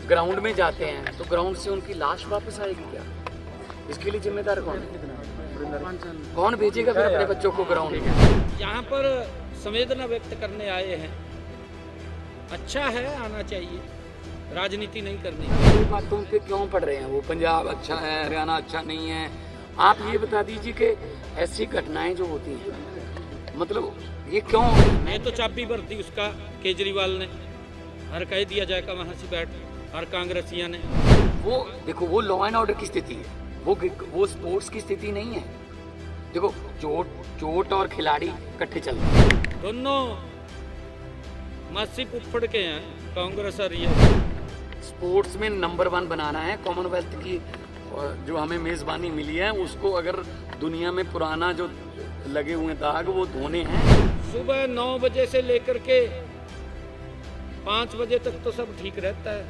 Ground में जाते हैं तो ग्राउंड से उनकी लाश वापस आएगी क्या? इसके लिए जिम्मेदार कौन है? कौन भेजेगा फिर अपने बच्चों को ग्राउंड में? यहाँ पर संवेदना व्यक्त करने आए हैं, अच्छा है, आना चाहिए, राजनीति नहीं करनी। ये बातों पे क्यों पढ़ रहे हैं वो? पंजाब अच्छा है, हरियाणा अच्छा नहीं है। आप ये बता दीजिए कि ऐसी घटनाएं जो होती हैं, मतलब ये क्यों? मैं तो चाबी भर दी उसका केजरीवाल ने, हर कह दिया जाएगा वहाँ से बैठ, हर कांग्रेसिया ने। वो देखो, वो लॉ एंड ऑर्डर की स्थिति है, वो स्पोर्ट्स की स्थिति नहीं है। देखो, चोट और खिलाड़ी इकट्ठे चल रहे हैं, दोनों मासी उफड़ के हैं, कांग्रेस और ये। स्पोर्ट्स में नंबर 1 बनाना है। कॉमनवेल्थ की जो हमें मेज़बानी मिली है, उसको अगर दुनिया में पुराना जो लगे हुए दाग वो धोने हैं। सुबह 9 बजे से लेकर के 5 बजे तक तो सब ठीक रहता है,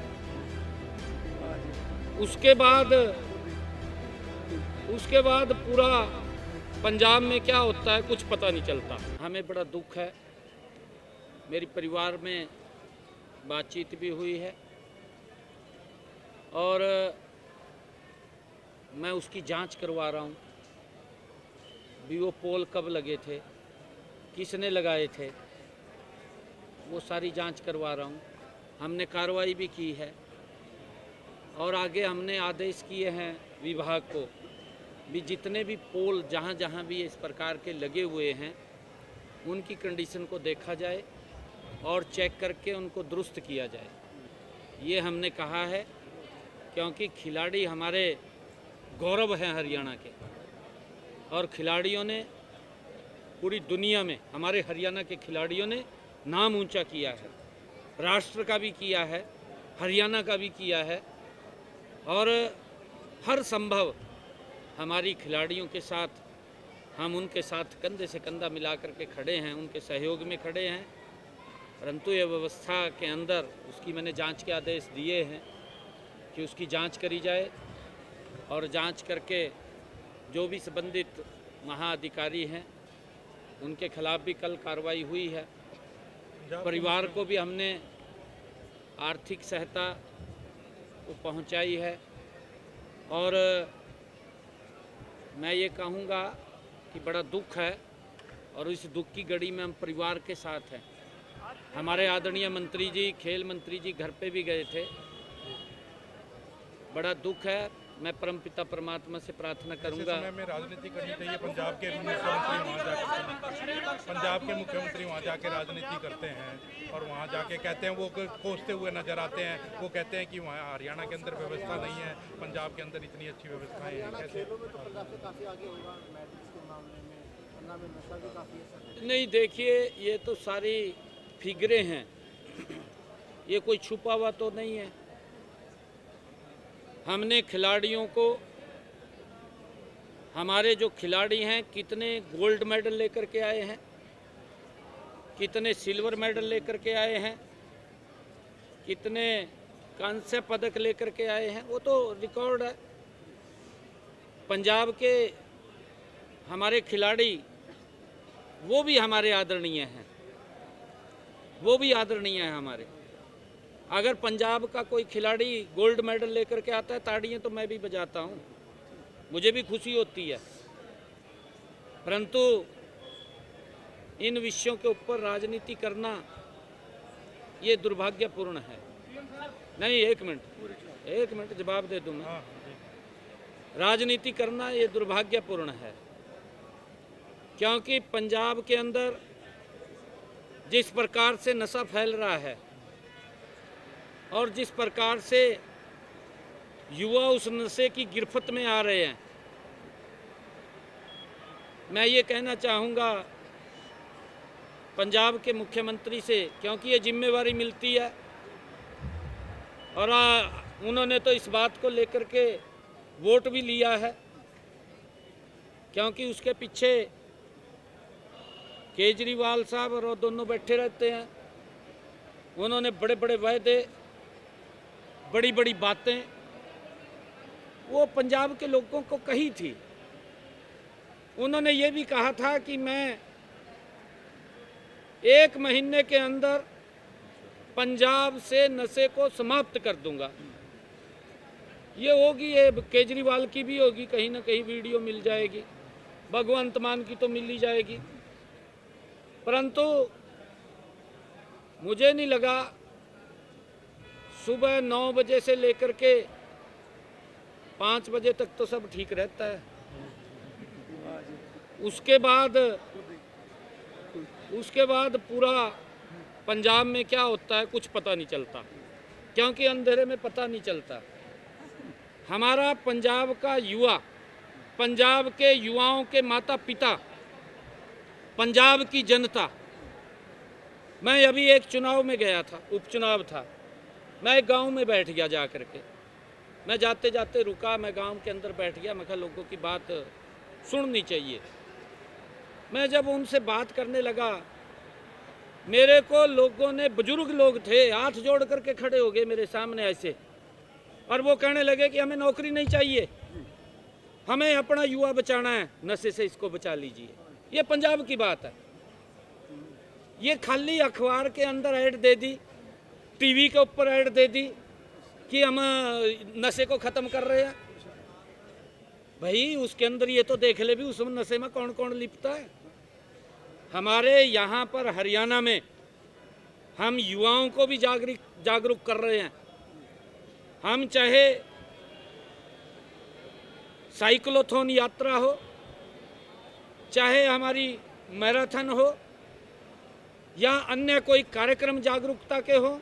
उसके बाद पूरा पंजाब में क्या होता है कुछ पता नहीं चलता। हमें बड़ा दुख है, मेरी परिवार में बातचीत भी हुई है और मैं उसकी जांच करवा रहा हूँ भी वो पोल कब लगे थे, किसने लगाए थे, वो सारी जांच करवा रहा हूँ। हमने कार्रवाई भी की है और आगे हमने आदेश किए हैं विभाग को भी जितने भी पोल जहाँ जहाँ भी इस प्रकार के लगे हुए हैं उनकी कंडीशन को देखा जाए और चेक करके उनको दुरुस्त किया जाए। ये हमने कहा है क्योंकि खिलाड़ी हमारे गौरव हैं हरियाणा के, और खिलाड़ियों ने पूरी दुनिया में, हमारे हरियाणा के खिलाड़ियों ने नाम ऊंचा किया है, राष्ट्र का भी किया है, हरियाणा का भी किया है, और हर संभव हमारी खिलाड़ियों के साथ, हम उनके साथ कंधे से कंधा मिला करके खड़े हैं, उनके सहयोग में खड़े हैं। परंतु ये व्यवस्था के अंदर उसकी मैंने जांच के आदेश दिए हैं कि उसकी जांच करी जाए और जांच करके जो भी संबंधित महाअधिकारी हैं उनके खिलाफ भी कल कार्रवाई हुई है। परिवार को भी हमने आर्थिक सहायता पहुंचाई है और मैं ये कहूँगा कि बड़ा दुख है और इस दुख की घड़ी में हम परिवार के साथ हैं। हमारे आदरणीय मंत्री जी, खेल मंत्री जी घर पे भी गए थे। बड़ा दुख है। मैं परमपिता परमात्मा से प्रार्थना करूंगा। समय में राजनीति करनी चाहिए। पंजाब के मुख्यमंत्री वहाँ जाके राजनीति करते हैं और वहाँ जाके कहते हैं, वो कोसते हुए नजर आते हैं, वो कहते हैं कि वहाँ हरियाणा के अंदर व्यवस्था नहीं है, पंजाब के अंदर इतनी अच्छी व्यवस्थाएं हैं। कैसे? नहीं, देखिए, ये तो सारी फिगरें हैं, ये कोई छुपा हुआ तो नहीं है। हमने खिलाड़ियों को, हमारे जो खिलाड़ी हैं, कितने गोल्ड मेडल लेकर के आए हैं, कितने सिल्वर मेडल लेकर के आए हैं, कितने कांस्य पदक लेकर के आए हैं, वो तो रिकॉर्ड है। पंजाब के हमारे खिलाड़ी वो भी हमारे आदरणीय हैं, वो भी आदरणीय हैं हमारे। अगर पंजाब का कोई खिलाड़ी गोल्ड मेडल लेकर के आता है, ताड़ियाँ तो मैं भी बजाता हूँ, मुझे भी खुशी होती है। परंतु इन विषयों के ऊपर राजनीति करना ये दुर्भाग्यपूर्ण है। नहीं, एक मिनट जवाब दे दूँ मैं। राजनीति करना ये दुर्भाग्यपूर्ण है क्योंकि पंजाब के अंदर जिस प्रकार से नशा फैल रहा है और जिस प्रकार से युवा उस नशे की गिरफ्त में आ रहे हैं, मैं ये कहना चाहूँगा पंजाब के मुख्यमंत्री से, क्योंकि ये जिम्मेवारी मिलती है और उन्होंने तो इस बात को लेकर के वोट भी लिया है, क्योंकि उसके पीछे केजरीवाल साहब और दोनों बैठे रहते हैं। उन्होंने बड़े बड़े वायदे, बड़ी बड़ी बातें वो पंजाब के लोगों को कही थी। उन्होंने ये भी कहा था कि मैं 1 महीने के अंदर पंजाब से नशे को समाप्त कर दूंगा। ये होगी, ये केजरीवाल की भी होगी, कहीं ना कहीं वीडियो मिल जाएगी, भगवंत मान की तो मिल ही जाएगी। परंतु मुझे नहीं लगा सुबह 9 बजे से लेकर के 5 बजे तक तो सब ठीक रहता है। उसके बाद पूरा पंजाब में क्या होता है कुछ पता नहीं चलता, क्योंकि अंधेरे में पता नहीं चलता। हमारा पंजाब का युवा, पंजाब के युवाओं के माता पिता, पंजाब की जनता। मैं अभी एक चुनाव में गया था, उपचुनाव था, मैं एक गांव में बैठ गया जा करके। मैं जाते जाते रुका, मैं गांव के अंदर बैठ गया। मैं कहा लोगों की बात सुननी चाहिए। मैं जब उनसे बात करने लगा, मेरे को लोगों ने, बुजुर्ग लोग थे, हाथ जोड़ करके खड़े हो गए मेरे सामने ऐसे, और वो कहने लगे कि हमें नौकरी नहीं चाहिए, हमें अपना युवा बचाना है, नशे से इसको बचा लीजिए। ये पंजाब की बात है। ये खाली अखबार के अंदर ऐड दे दी, टीवी के ऊपर ऐड दे दी कि हम नशे को ख़त्म कर रहे हैं। भाई उसके अंदर ये तो देख ले भी उस नशे में कौन कौन लिपटा है। हमारे यहाँ पर हरियाणा में हम युवाओं को भी जागरूक कर रहे हैं। हम चाहे साइक्लोथॉन यात्रा हो, चाहे हमारी मैराथन हो, या अन्य कोई कार्यक्रम जागरूकता के हो,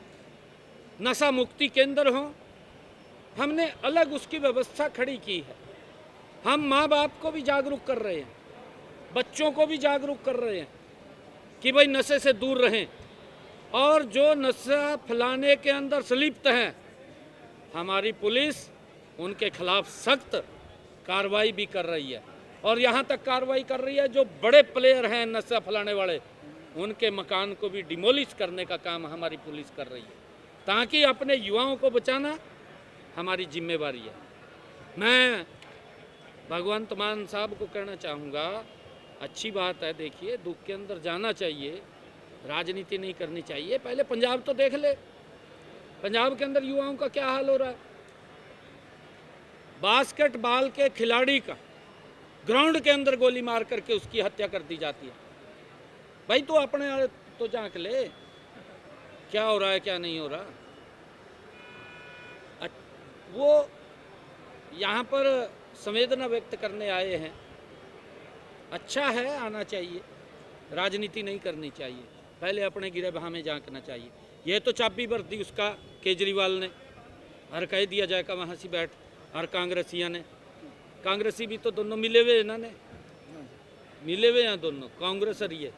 नशा मुक्ति केंद्र हो, हमने अलग उसकी व्यवस्था खड़ी की है। हम माँ बाप को भी जागरूक कर रहे हैं, बच्चों को भी जागरूक कर रहे हैं कि भाई नशे से दूर रहें, और जो नशा फैलाने के अंदर संलिप्त हैं, हमारी पुलिस उनके खिलाफ सख्त कार्रवाई भी कर रही है। और यहाँ तक कार्रवाई कर रही है, जो बड़े प्लेयर हैं नशा फैलाने वाले, उनके मकान को भी डिमोलिश करने का काम हमारी पुलिस कर रही है, ताकि अपने युवाओं को बचाना हमारी जिम्मेवारी है। मैं भगवंत मान साहब को कहना चाहूँगा, अच्छी बात है, देखिए दुख के अंदर जाना चाहिए, राजनीति नहीं करनी चाहिए। पहले पंजाब तो देख ले, पंजाब के अंदर युवाओं का क्या हाल हो रहा है। बास्केटबॉल के खिलाड़ी का ग्राउंड के अंदर गोली मार करके उसकी हत्या कर दी जाती है। भाई तो अपने तो झांक ले, क्या हो रहा है क्या नहीं हो रहा। वो यहाँ पर संवेदना व्यक्त करने आए हैं, अच्छा है, आना चाहिए, राजनीति नहीं करनी चाहिए, पहले अपने गिरबान में झांकना चाहिए। ये तो चाबी भर दी उसका केजरीवाल ने, हर कह दिया जाएगा वहाँ से बैठ, और कांग्रेसिया ने, कांग्रेसी भी तो दोनों मिले हुए, इन्होंने मिले हुए हैं दोनों, कांग्रेस और ये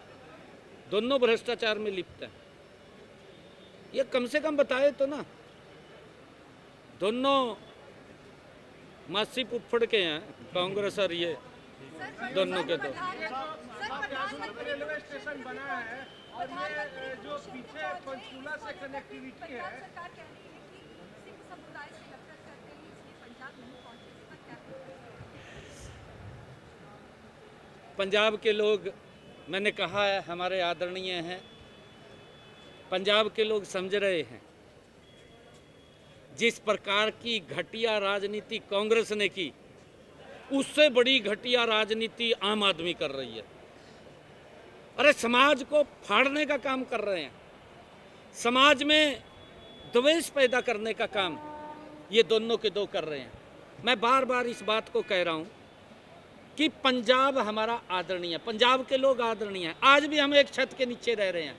दोनों भ्रष्टाचार में लिप्त हैं। ये कम से कम बताए तो ना, दोनों मासी फुफड़ के हैं, कांग्रेस और ये दोनों के दो। रेलवे स्टेशन बना है और ये जो पीछे पंचकूला से कनेक्टिविटी है, पंजाब के लोग, मैंने कहा है, हमारे आदरणीय हैं, पंजाब के लोग समझ रहे हैं जिस प्रकार की घटिया राजनीति कांग्रेस ने की, उससे बड़ी घटिया राजनीति आम आदमी कर रही है। अरे समाज को फाड़ने का काम कर रहे हैं, समाज में द्वेष पैदा करने का काम ये दोनों के दो कर रहे हैं। मैं बार बार इस बात को कह रहा हूं कि पंजाब हमारा आदरणीय है, पंजाब के लोग आदरणीय हैं। आज भी हम एक छत के नीचे रह रहे हैं,